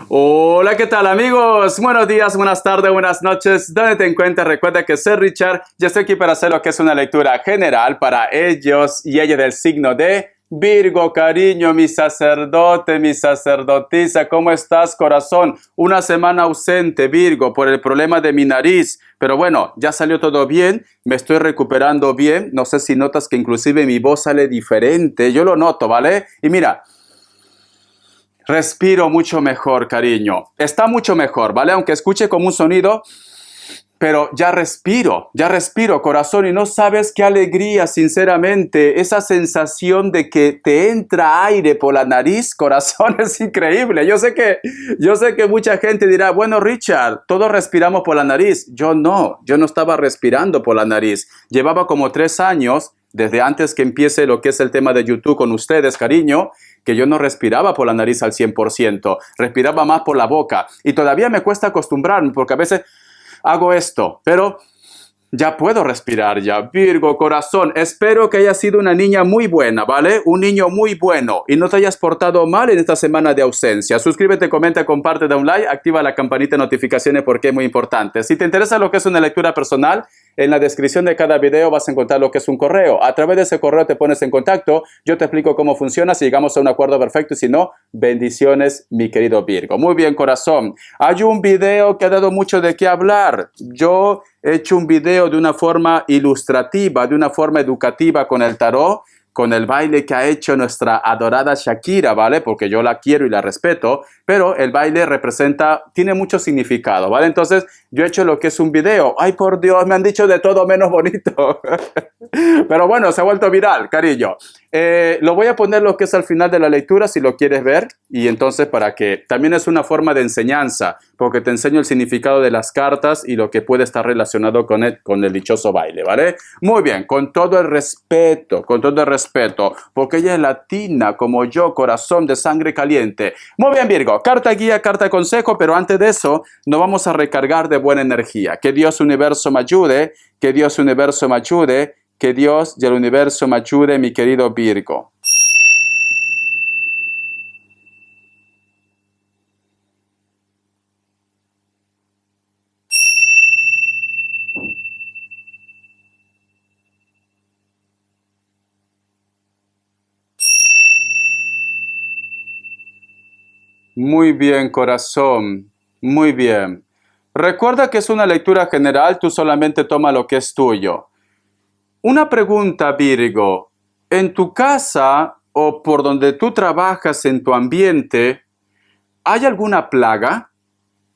Hola, ¿qué tal amigos? Buenos días, buenas tardes, buenas noches. ¿Dónde te encuentras? Recuerda que soy Richard. Yo estoy aquí para hacer lo que es una lectura general para ellos y ella del signo de Virgo. Cariño, mi sacerdote, mi sacerdotisa, ¿cómo estás, corazón? Una semana ausente, Virgo, por el problema de mi nariz. Pero bueno, ya salió todo bien, me estoy recuperando bien. No sé si notas que inclusive mi voz sale diferente. Yo lo noto, ¿vale? Y mira, respiro mucho mejor, cariño. Está mucho mejor, ¿vale? Aunque escuche como un sonido, pero ya respiro, corazón, y no sabes qué alegría, sinceramente. Esa sensación de que te entra aire por la nariz, corazón, es increíble. Yo sé que mucha gente dirá, bueno, Richard, todos respiramos por la nariz. Yo no estaba respirando por la nariz. Llevaba como 3 años, desde antes que empiece lo que es el tema de YouTube con ustedes, cariño, que yo no respiraba por la nariz al 100%, respiraba más por la boca. Y todavía me cuesta acostumbrarme porque a veces hago esto, pero ya puedo respirar ya. Virgo, corazón, espero que hayas sido una niña muy buena, ¿vale? Un niño muy bueno y no te hayas portado mal en esta semana de ausencia. Suscríbete, comenta, comparte, da un like, activa la campanita de notificaciones porque es muy importante. Si te interesa lo que es una lectura personal, en la descripción de cada video vas a encontrar lo que es un correo. A través de ese correo te pones en contacto, yo te explico cómo funciona, si llegamos a un acuerdo perfecto y si no, bendiciones, mi querido Virgo. Muy bien, corazón. Hay un video que ha dado mucho de qué hablar. Yo he hecho un video de una forma ilustrativa, de una forma educativa con el tarot, con el baile que ha hecho nuestra adorada Shakira, ¿vale? Porque yo la quiero y la respeto, pero el baile tiene mucho significado, ¿vale? Entonces, yo he hecho lo que es un video. Ay, por Dios, me han dicho de todo menos bonito. Pero bueno, se ha vuelto viral, cariño. Lo voy a poner lo que es al final de la lectura, si lo quieres ver, y entonces para que también es una forma de enseñanza, porque te enseño el significado de las cartas y lo que puede estar relacionado con el dichoso baile, ¿vale? Muy bien, con todo el respeto, porque ella es latina como yo, corazón de sangre caliente. Muy bien, Virgo, carta guía, carta consejo, pero antes de eso nos vamos a recargar de buena energía. Que Dios universo me ayude, que Dios universo me ayude, que Dios y el universo me ayude, mi querido Virgo. Muy bien, corazón. Muy bien. Recuerda que es una lectura general, tú solamente toma lo que es tuyo. Una pregunta, Virgo. ¿En tu casa o por donde tú trabajas en tu ambiente, hay alguna plaga?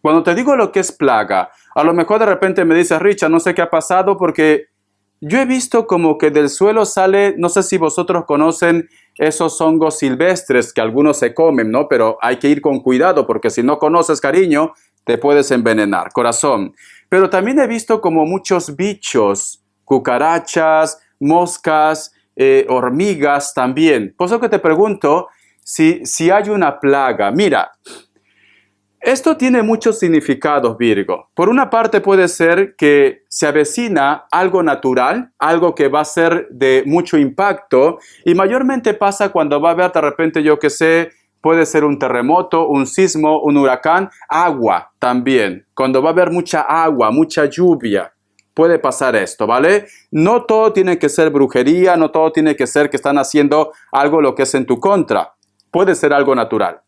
Cuando te digo lo que es plaga, a lo mejor de repente me dices, Richard, no sé qué ha pasado porque yo he visto como que del suelo sale, no sé si vosotros conocen esos hongos silvestres que algunos se comen, ¿no? Pero hay que ir con cuidado porque si no conoces, cariño, te puedes envenenar, corazón. Pero también he visto como muchos bichos, cucarachas, moscas, hormigas también. Por eso que te pregunto si hay una plaga. Mira, esto tiene muchos significados, Virgo. Por una parte puede ser que se avecina algo natural, algo que va a ser de mucho impacto y mayormente pasa cuando va a haber de repente, yo que sé, puede ser un terremoto, un sismo, un huracán, agua también. Cuando va a haber mucha agua, mucha lluvia, puede pasar esto, ¿vale? No todo tiene que ser brujería, no todo tiene que ser que están haciendo algo lo que es en tu contra. Puede ser algo natural.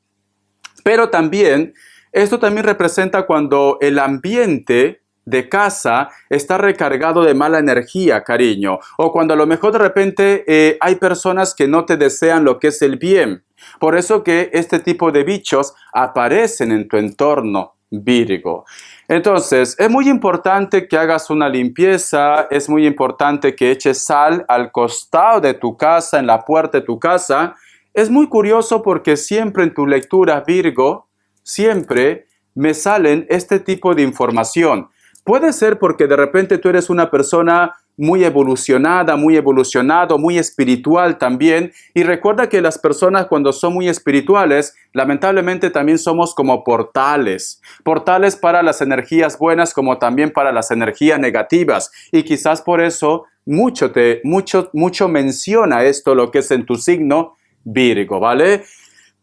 Pero también esto también representa cuando el ambiente de casa está recargado de mala energía, cariño. O cuando a lo mejor de repente hay personas que no te desean lo que es el bien. Por eso que este tipo de bichos aparecen en tu entorno, Virgo. Entonces, es muy importante que hagas una limpieza, es muy importante que eches sal al costado de tu casa, en la puerta de tu casa. Es muy curioso porque siempre en tu lectura, Virgo, siempre me salen este tipo de información. Puede ser porque de repente tú eres una persona muy evolucionada, muy evolucionado, muy espiritual también. Y recuerda que las personas cuando son muy espirituales, lamentablemente también somos como portales. Portales para las energías buenas como también para las energías negativas. Y quizás por eso mucho menciona esto lo que es en tu signo Virgo, ¿vale?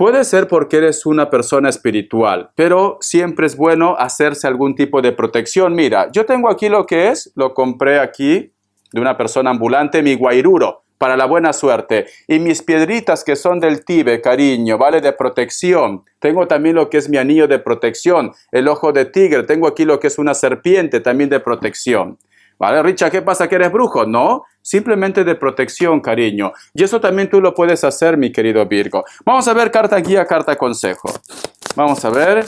Puede ser porque eres una persona espiritual, pero siempre es bueno hacerse algún tipo de protección. Mira, yo tengo aquí lo que es, lo compré aquí de una persona ambulante, mi guairuro, para la buena suerte. Y mis piedritas que son del Tíbet, cariño, ¿vale? De protección. Tengo también lo que es mi anillo de protección, el ojo de tigre. Tengo aquí lo que es una serpiente también de protección. ¿Vale, Richard? ¿Qué pasa? ¿Que eres brujo? No, simplemente de protección, cariño. Y eso también tú lo puedes hacer, mi querido Virgo. Vamos a ver carta guía, carta consejo. Vamos a ver.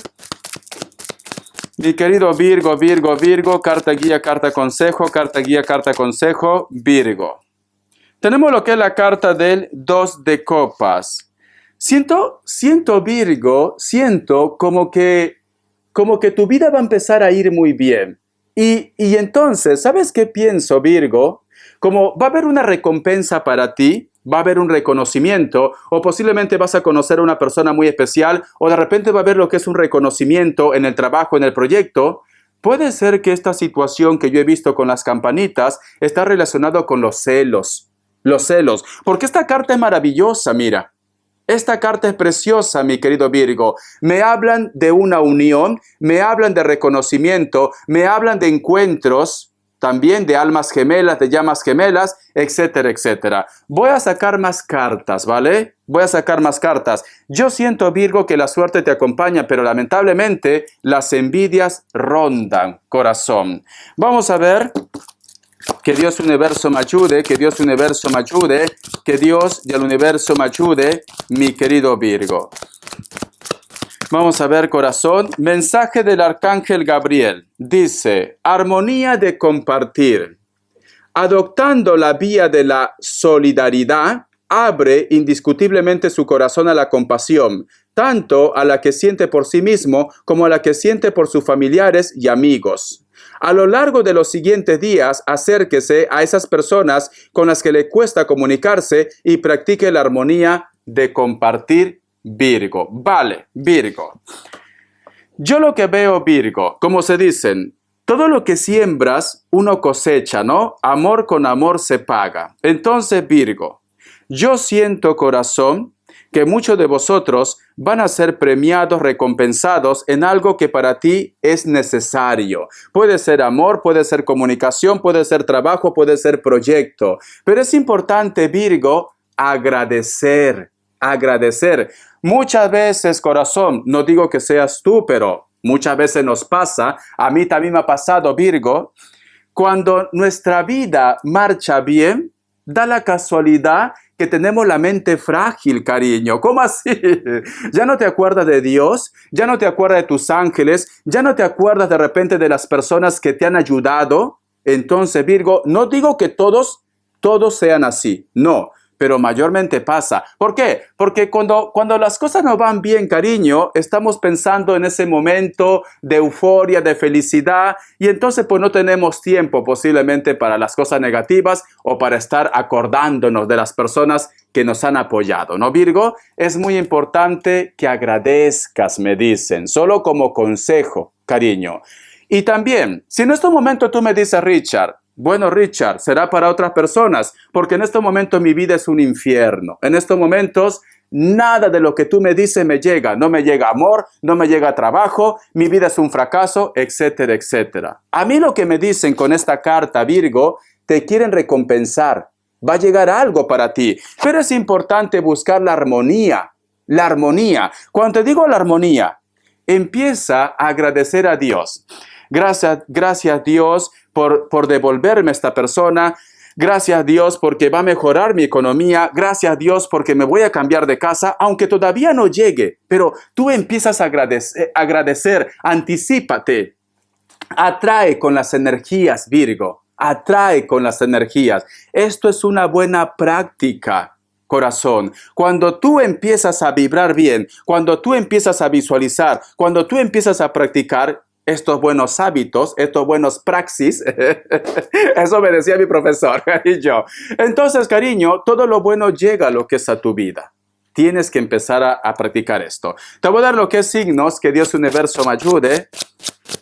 Mi querido Virgo, Virgo, Virgo, carta guía, carta consejo, carta guía, carta consejo, Virgo. Tenemos lo que es la carta del 2 de copas. Siento Virgo, siento como que tu vida va a empezar a ir muy bien. Y entonces, ¿sabes qué pienso, Virgo? Como va a haber una recompensa para ti, va a haber un reconocimiento, o posiblemente vas a conocer a una persona muy especial, o de repente va a haber lo que es un reconocimiento en el trabajo, en el proyecto. Puede ser que esta situación que yo he visto con las campanitas está relacionado con los celos. Los celos. Porque esta carta es maravillosa, mira. Esta carta es preciosa, mi querido Virgo. Me hablan de una unión, me hablan de reconocimiento, me hablan de encuentros, también de almas gemelas, de llamas gemelas, etcétera, etcétera. Voy a sacar más cartas, ¿vale? Voy a sacar más cartas. Yo siento, Virgo, que la suerte te acompaña, pero lamentablemente las envidias rondan, corazón. Vamos a ver. Que Dios universo me ayude, que Dios universo me ayude, que Dios y el universo me ayude, mi querido Virgo. Vamos a ver, corazón. Mensaje del arcángel Gabriel. Dice, armonía de compartir. Adoptando la vía de la solidaridad, abre indiscutiblemente su corazón a la compasión, tanto a la que siente por sí mismo como a la que siente por sus familiares y amigos. A lo largo de los siguientes días, acérquese a esas personas con las que le cuesta comunicarse y practique la armonía de compartir, Virgo. Vale, Virgo. Yo lo que veo, Virgo, como se dicen, todo lo que siembras, uno cosecha, ¿no? Amor con amor se paga. Entonces, Virgo, yo siento, corazón, que muchos de vosotros van a ser premiados, recompensados en algo que para ti es necesario. Puede ser amor, puede ser comunicación, puede ser trabajo, puede ser proyecto. Pero es importante, Virgo, agradecer. Muchas veces, corazón, no digo que seas tú, pero muchas veces nos pasa, a mí también me ha pasado, Virgo, cuando nuestra vida marcha bien, da la casualidad que tenemos la mente frágil, cariño. ¿Cómo así? ¿Ya no te acuerdas de Dios? ¿Ya no te acuerdas de tus ángeles? ¿Ya no te acuerdas de repente de las personas que te han ayudado? Entonces, Virgo, no digo que todos sean así, no. Pero mayormente pasa. ¿Por qué? Porque cuando las cosas no van bien, cariño, estamos pensando en ese momento de euforia, de felicidad, y entonces pues no tenemos tiempo posiblemente para las cosas negativas o para estar acordándonos de las personas que nos han apoyado, ¿no, Virgo? Es muy importante que agradezcas, me dicen, solo como consejo, cariño. Y también, si en este momento tú me dices, Richard, bueno, Richard, será para otras personas, porque en este momento mi vida es un infierno. En estos momentos, nada de lo que tú me dices me llega. No me llega amor, no me llega trabajo, mi vida es un fracaso, etcétera, etcétera. A mí lo que me dicen con esta carta, Virgo, te quieren recompensar. Va a llegar algo para ti, pero es importante buscar la armonía. La armonía. Cuando te digo la armonía, empieza a agradecer a Dios. Gracias Dios por devolverme a esta persona. Gracias Dios porque va a mejorar mi economía. Gracias Dios porque me voy a cambiar de casa, aunque todavía no llegue. Pero tú empiezas a agradecer, anticípate. Atrae con las energías, Virgo. Atrae con las energías. Esto es una buena práctica, corazón. Cuando tú empiezas a vibrar bien, cuando tú empiezas a visualizar, cuando tú empiezas a practicar estos buenos hábitos, estos buenos praxis, eso me decía mi profesor y yo. Entonces, cariño, todo lo bueno llega a lo que es a tu vida. Tienes que empezar a practicar esto. Te voy a dar lo que es signos, que Dios universo me ayude.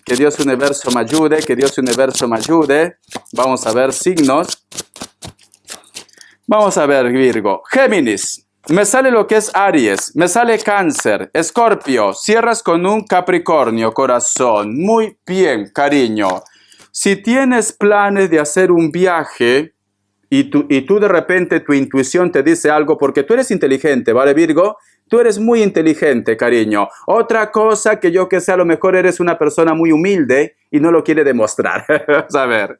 Que Dios universo me ayude, que Dios universo me ayude. Vamos a ver signos. Vamos a ver, Virgo. Géminis. Me sale lo que es Aries, me sale Cáncer, Escorpio, cierras con un Capricornio, corazón. Muy bien, cariño. Si tienes planes de hacer un viaje y tú de repente tu intuición te dice algo porque tú eres inteligente, ¿vale, Virgo? Tú eres muy inteligente, cariño. Otra cosa que yo que sé, a lo mejor eres una persona muy humilde y no lo quiere demostrar. Vamos a ver.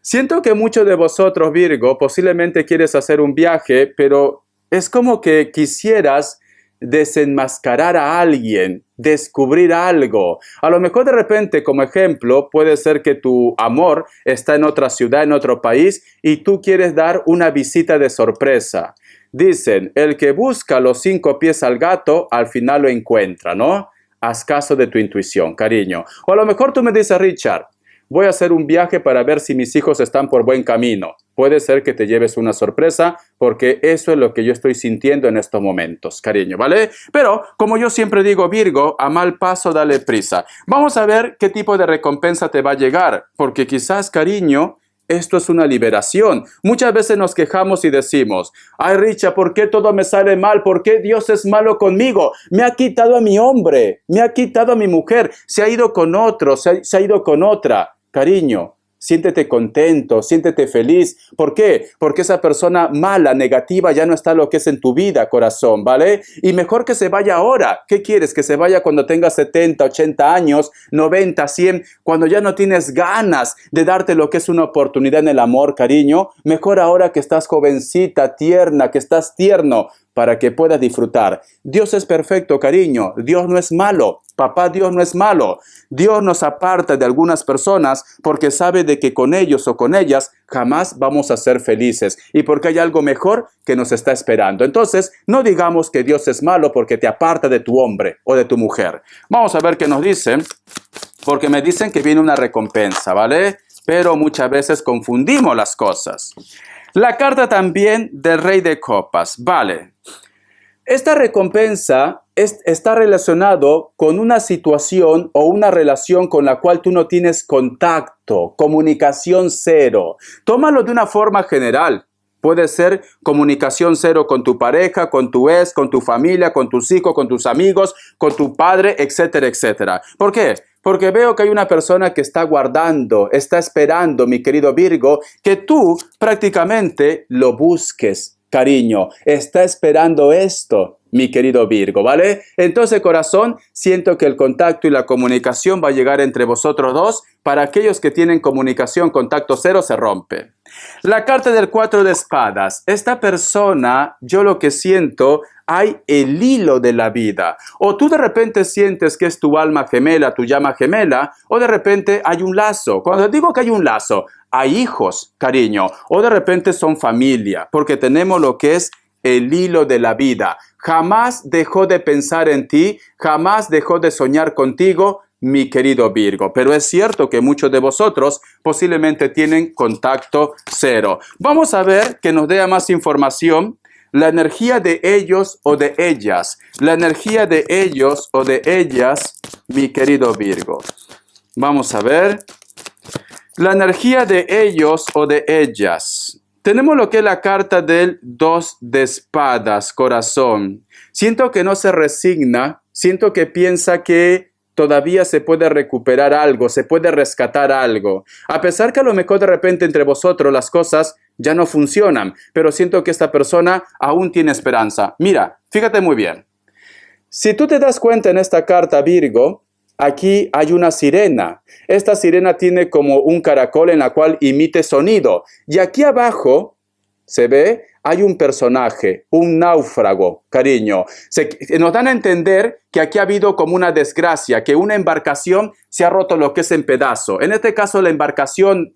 Siento que muchos de vosotros, Virgo, posiblemente quieres hacer un viaje, pero es como que quisieras desenmascarar a alguien, descubrir algo. A lo mejor de repente, como ejemplo, puede ser que tu amor está en otra ciudad, en otro país, y tú quieres dar una visita de sorpresa. Dicen, el que busca los 5 pies al gato, al final lo encuentra, ¿no? Haz caso de tu intuición, cariño. O a lo mejor tú me dices, Richard, voy a hacer un viaje para ver si mis hijos están por buen camino. Puede ser que te lleves una sorpresa porque eso es lo que yo estoy sintiendo en estos momentos, cariño, ¿vale? Pero, como yo siempre digo, Virgo, a mal paso dale prisa. Vamos a ver qué tipo de recompensa te va a llegar, porque quizás, cariño, esto es una liberación. Muchas veces nos quejamos y decimos, ay, Richa, ¿por qué todo me sale mal? ¿Por qué Dios es malo conmigo? Me ha quitado a mi hombre, me ha quitado a mi mujer, se ha ido con otro, se ha ido con otra. Cariño, siéntete contento, siéntete feliz. ¿Por qué? Porque esa persona mala, negativa, ya no está lo que es en tu vida, corazón, ¿vale? Y mejor que se vaya ahora. ¿Qué quieres? ¿Que se vaya cuando tengas 70, 80 años, 90, 100, cuando ya no tienes ganas de darte lo que es una oportunidad en el amor, cariño? Mejor ahora que estás jovencita, tierna, que estás tierno, para que puedas disfrutar. Dios es perfecto, cariño. Dios no es malo. Papá Dios no es malo. Dios nos aparta de algunas personas porque sabe de que con ellos o con ellas jamás vamos a ser felices y porque hay algo mejor que nos está esperando. Entonces, no digamos que Dios es malo porque te aparta de tu hombre o de tu mujer. Vamos a ver qué nos dicen, porque me dicen que viene una recompensa, ¿vale? Pero muchas veces confundimos las cosas. La carta también del Rey de Copas, vale. Esta recompensa está relacionado con una situación o una relación con la cual tú no tienes contacto, comunicación cero. Tómalo de una forma general. Puede ser comunicación cero con tu pareja, con tu ex, con tu familia, con tus hijos, con tus amigos, con tu padre, etcétera, etcétera. ¿Por qué? Porque veo que hay una persona que está guardando, está esperando, mi querido Virgo, que tú prácticamente lo busques, cariño. Está esperando esto, mi querido Virgo, ¿vale? Entonces, corazón, siento que el contacto y la comunicación va a llegar entre vosotros dos. Para aquellos que tienen comunicación, contacto cero, se rompe. La carta del 4 de espadas. Esta persona, yo lo que siento, hay el hilo de la vida. O tú de repente sientes que es tu alma gemela, tu llama gemela, o de repente hay un lazo. Cuando digo que hay un lazo, hay hijos, cariño, o de repente son familia, porque tenemos lo que es el hilo de la vida. Jamás dejó de pensar en ti, jamás dejó de soñar contigo, mi querido Virgo. Pero es cierto que muchos de vosotros posiblemente tienen contacto cero. Vamos a ver que nos dé más información. La energía de ellos o de ellas. La energía de ellos o de ellas, mi querido Virgo. Vamos a ver. La energía de ellos o de ellas. Tenemos lo que es la carta del 2 de espadas, corazón. Siento que no se resigna. Siento que piensa que todavía se puede recuperar algo, se puede rescatar algo. A pesar que a lo mejor de repente entre vosotros las cosas ya no funcionan, pero siento que esta persona aún tiene esperanza. Mira, fíjate muy bien. Si tú te das cuenta en esta carta, Virgo, aquí hay una sirena. Esta sirena tiene como un caracol en la cual emite sonido. Y aquí abajo, se ve, hay un personaje, un náufrago, cariño. Nos dan a entender que aquí ha habido como una desgracia, que una embarcación se ha roto lo que es en pedazo. En este caso, la embarcación,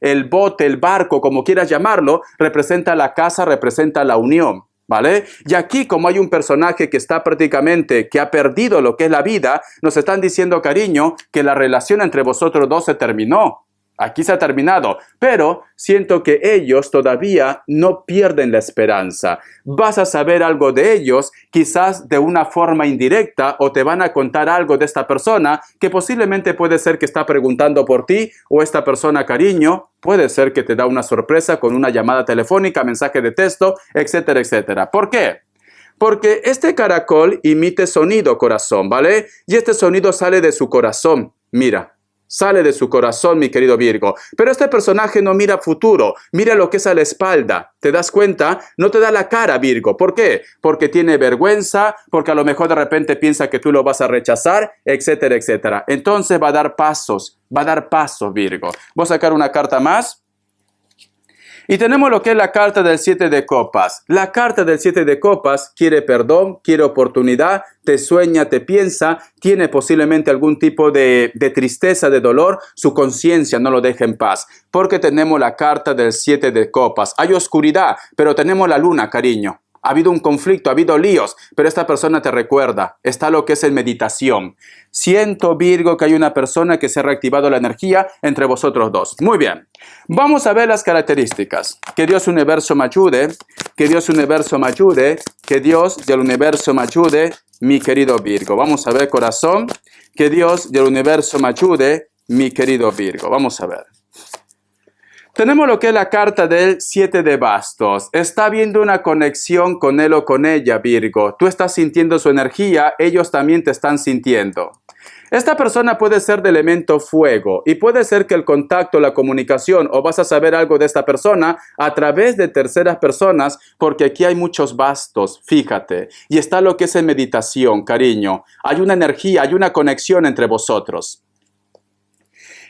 el bote, el barco, como quieras llamarlo, representa la casa, representa la unión, ¿vale? Y aquí, como hay un personaje que está prácticamente, que ha perdido lo que es la vida, nos están diciendo, cariño, que la relación entre vosotros dos se terminó. Aquí se ha terminado, pero siento que ellos todavía no pierden la esperanza. Vas a saber algo de ellos, quizás de una forma indirecta, o te van a contar algo de esta persona que posiblemente puede ser que está preguntando por ti, o esta persona, cariño, puede ser que te da una sorpresa con una llamada telefónica, mensaje de texto, etcétera, etcétera. ¿Por qué? Porque este caracol emite sonido, corazón, ¿vale? Y este sonido sale de su corazón. Mira. Sale de su corazón, mi querido Virgo. Pero este personaje no mira futuro, mira lo que es a la espalda. ¿Te das cuenta? No te da la cara, Virgo. ¿Por qué? Porque tiene vergüenza, porque a lo mejor de repente piensa que tú lo vas a rechazar, etcétera, etcétera. Entonces va a dar pasos, Virgo. Voy a sacar una carta más. Y tenemos lo que es la carta del 7 de copas. La carta del 7 de copas quiere perdón, quiere oportunidad, te sueña, te piensa, tiene posiblemente algún tipo de tristeza, de dolor, su conciencia no lo deja en paz. Porque tenemos la carta del 7 de copas. Hay oscuridad, pero tenemos la luna, cariño. Ha habido un conflicto, ha habido líos, pero esta persona te recuerda. Está lo que es en meditación. Siento, Virgo, que hay una persona que se ha reactivado la energía entre vosotros dos. Muy bien. Vamos a ver las características. Que Dios universo me ayude. Que Dios universo me ayude. Que Dios del universo me ayude, mi querido Virgo. Vamos a ver, corazón. Que Dios del universo me ayude, mi querido Virgo. Vamos a ver. Tenemos lo que es la carta del 7 de bastos. Está habiendo una conexión con él o con ella, Virgo. Tú estás sintiendo su energía, ellos también te están sintiendo. Esta persona puede ser de elemento fuego y puede ser que el contacto, la comunicación o vas a saber algo de esta persona a través de terceras personas porque aquí hay muchos bastos, fíjate. Y está lo que es en meditación, cariño. Hay una energía, hay una conexión entre vosotros.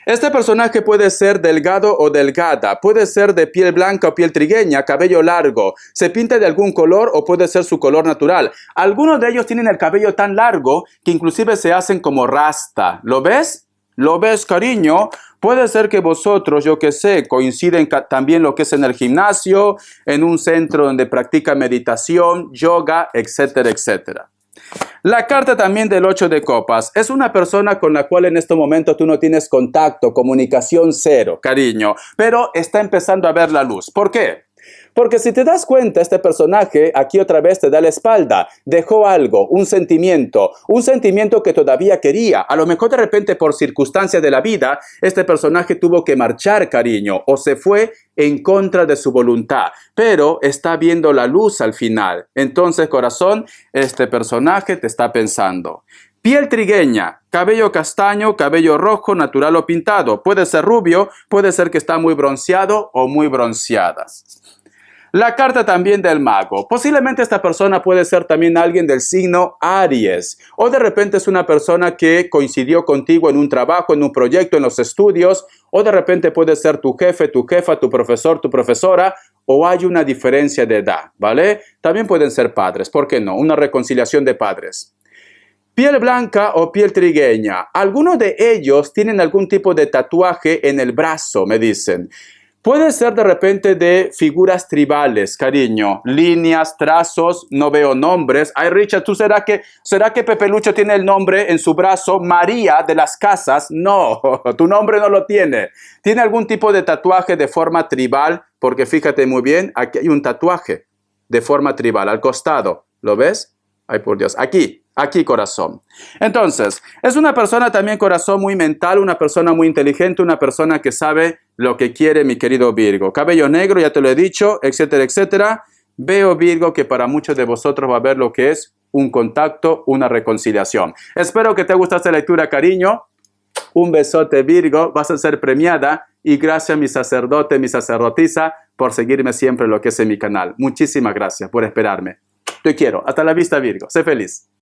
Este personaje puede ser delgado o delgada, puede ser de piel blanca o piel trigueña, cabello largo, se pinta de algún color o puede ser su color natural. Algunos de ellos tienen el cabello tan largo que inclusive se hacen como rasta. ¿Lo ves? ¿Lo ves, cariño? Puede ser que vosotros, yo que sé, coinciden también lo que es en el gimnasio, en un centro donde practica meditación, yoga, etcétera, etcétera. La carta también del 8 de copas. Es una persona con la cual en este momento tú no tienes contacto, comunicación cero, cariño. Pero está empezando a ver la luz. ¿Por qué? Porque si te das cuenta, este personaje aquí otra vez te da la espalda. Dejó algo, un sentimiento que todavía quería. A lo mejor de repente por circunstancias de la vida, este personaje tuvo que marchar, cariño, o se fue en contra de su voluntad. Pero está viendo la luz al final. Entonces, corazón, este personaje te está pensando. Piel trigueña, cabello castaño, cabello rojo, natural o pintado. Puede ser rubio, puede ser que está muy bronceado o muy bronceada. La carta también del mago. Posiblemente esta persona puede ser también alguien del signo Aries. O de repente es una persona que coincidió contigo en un trabajo, en un proyecto, en los estudios. O de repente puede ser tu jefe, tu jefa, tu profesor, tu profesora. O hay una diferencia de edad, ¿vale? También pueden ser padres. ¿Por qué no? Una reconciliación de padres. Piel blanca o piel trigueña. Algunos de ellos tienen algún tipo de tatuaje en el brazo, me dicen. Puede ser de repente de figuras tribales, cariño, líneas, trazos, no veo nombres. Ay, Richard, ¿será que Pepe Lucho tiene el nombre en su brazo? María de las Casas. No, tu nombre no lo tiene. ¿Tiene algún tipo de tatuaje de forma tribal? Porque fíjate muy bien, aquí hay un tatuaje de forma tribal al costado. ¿Lo ves? Ay, por Dios. Aquí, corazón. Entonces, es una persona también, corazón, muy mental, una persona muy inteligente, una persona que sabe lo que quiere, mi querido Virgo. Cabello negro, ya te lo he dicho, etcétera, etcétera. Veo, Virgo, que para muchos de vosotros va a haber lo que es un contacto, una reconciliación. Espero que te guste esta lectura, cariño. Un besote, Virgo. Vas a ser premiada. Y gracias, mi sacerdote, mi sacerdotisa, por seguirme siempre lo que es en mi canal. Muchísimas gracias por esperarme. Te quiero. Hasta la vista, Virgo. Sé feliz.